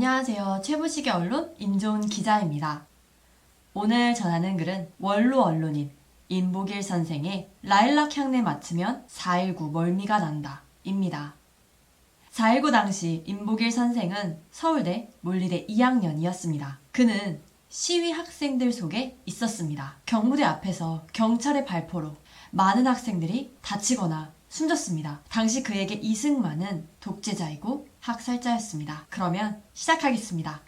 안녕하세요. 최부식의 언론 임조은 기자입니다. 오늘 전하는 글은 원로 언론인 임보길 선생의 라일락 향내 맡으면 4.19 멀미가 난다 입니다. 4.19 당시 임보길 선생은 서울대 물리대 2학년이었습니다. 그는 시위 학생들 속에 있었습니다. 경무대 앞에서 경찰의 발포로 많은 학생들이 다치거나 숨졌습니다. 당시 그에게 이승만은 독재자이고 학살자였습니다. 그러면 시작하겠습니다.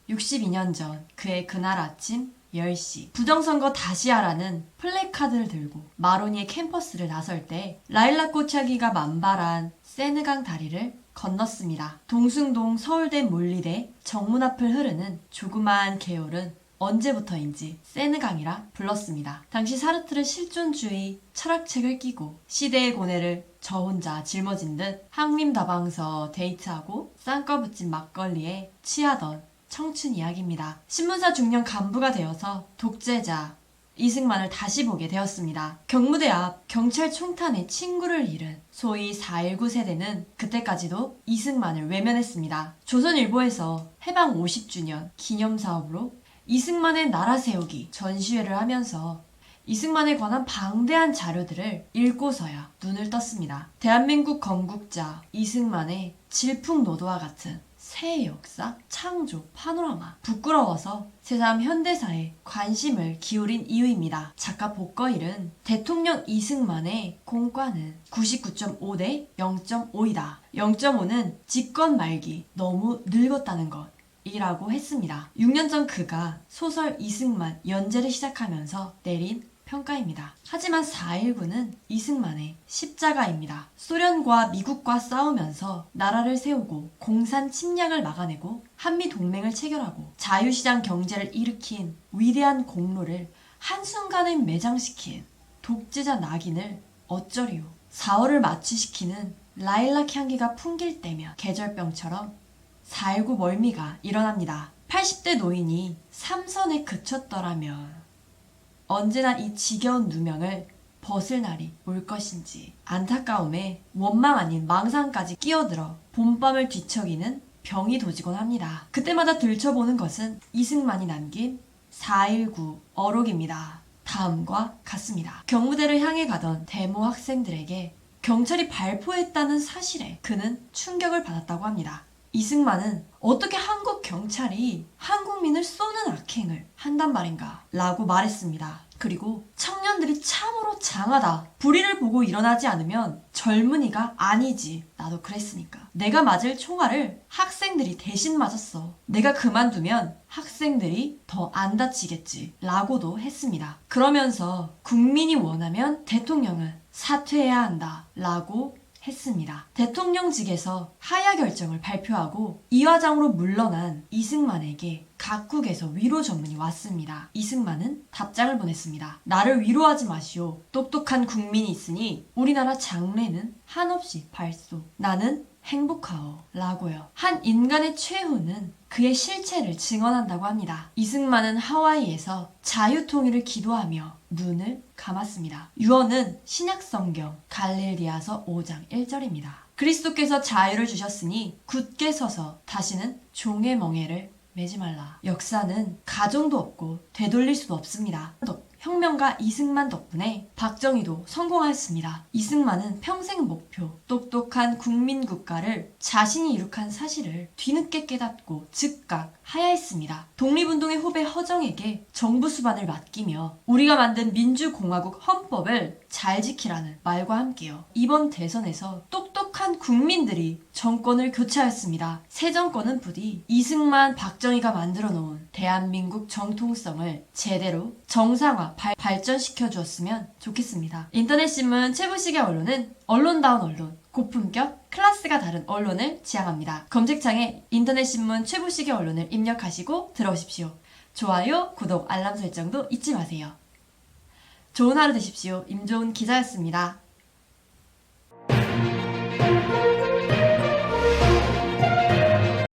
62년 전 그의 그날 아침 10시 부정선거 다시 하라는 플래카드를 들고 마로니에 캠퍼스를 나설 때 라일락 꽃향기가 만발한 세느강 다리를 건넜습니다. 동숭동 서울대 물리대 정문 앞을 흐르는 조그마한 개울은 언제부터인지 세느강이라 불렀습니다. 당시 사르트르 실존주의 철학책을 끼고 시대의 고뇌를 저 혼자 짊어진 듯 항림다방서 데이트하고 쌍꺼붙진 막걸리에 취하던 청춘 이야기입니다. 신문사 중년 간부가 되어서 독재자 이승만을 다시 보게 되었습니다. 경무대 앞 경찰 총탄에 친구를 잃은 소위 4.19 세대는 그때까지도 이승만을 외면했습니다. 조선일보에서 해방 50주년 기념사업으로 이승만의 나라 세우기 전시회를 하면서 이승만에 관한 방대한 자료들을 읽고서야 눈을 떴습니다. 대한민국 건국자 이승만의 질풍노도와 같은 새 역사, 창조, 파노라마 부끄러워서 새삼 현대사에 관심을 기울인 이유입니다. 작가 복거일은 대통령 이승만의 공과는 99.5 대 0.5이다. 0.5는 집권 말기 너무 늙었다는 것 이라고 했습니다. 6년 전 그가 소설 이승만 연재를 시작하면서 내린 평가입니다. 하지만 4.19는 이승만의 십자가입니다. 소련과 미국과 싸우면서 나라를 세우고 공산 침략을 막아내고 한미동맹을 체결하고 자유시장 경제를 일으킨 위대한 공로를 한순간에 매장시킨 독재자 낙인을 어쩌리요. 4월을 마취시키는 라일락 향기가 풍길 때면 계절병처럼 4.19 멀미가 일어납니다. 80대 노인이 삼선에 그쳤더라면 언제나 이 지겨운 누명을 벗을 날이 올 것인지 안타까움에 원망 아닌 망상까지 끼어들어 봄밤을 뒤척이는 병이 도지곤 합니다. 그때마다 들춰보는 것은 이승만이 남긴 4.19 어록입니다. 다음과 같습니다. 경무대를 향해 가던 데모 학생들에게 경찰이 발포했다는 사실에 그는 충격을 받았다고 합니다. 이승만은 어떻게 한국 경찰이 한국민을 쏘는 악행을 한단 말인가 라고 말했습니다. 그리고 청년들이 참으로 장하다. 불의를 보고 일어나지 않으면 젊은이가 아니지. 나도 그랬으니까. 내가 맞을 총알을 학생들이 대신 맞았어. 내가 그만두면 학생들이 더 안 다치겠지. 라고도 했습니다. 그러면서 국민이 원하면 대통령은 사퇴해야 한다. 라고 했습니다. 대통령직에서 하야 결정을 발표하고 이화장으로 물러난 이승만에게 각국에서 위로 전문이 왔습니다. 이승만은 답장을 보냈습니다. 나를 위로하지 마시오. 똑똑한 국민이 있으니 우리나라 장래는 한없이 밝소. 나는 행복하오. 라고요. 한 인간의 최후는 그의 실체를 증언한다고 합니다. 이승만은 하와이에서 자유통일을 기도하며 눈을 감았습니다. 유언은 신약성경 갈릴리아서 5장 1절입니다. 그리스도께서 자유를 주셨으니 굳게 서서 다시는 종의 멍에를 매지 말라. 역사는 가정도 없고 되돌릴 수도 없습니다. 혁명가 이승만 덕분에 박정희도 성공하였습니다. 이승만은 평생 목표, 똑똑한 국민국가를 자신이 이룩한 사실을 뒤늦게 깨닫고 즉각 하야했습니다. 독립운동의 후배 허정에게 정부 수반을 맡기며 우리가 만든 민주공화국 헌법을 잘 지키라는 말과 함께요. 이번 대선에서 똑똑한 국민들이 정권을 교체하였습니다. 새 정권은 부디 이승만, 박정희가 만들어 놓은 대한민국 정통성을 제대로 정상화, 발전시켜 주었으면 좋겠습니다. 인터넷신문 최부식의 언론은 언론다운 언론, 고품격, 클래스가 다른 언론을 지향합니다. 검색창에 인터넷신문 최부식의 언론을 입력하시고 들어오십시오. 좋아요, 구독, 알람 설정도 잊지 마세요. 좋은 하루 되십시오. 임조은 기자였습니다.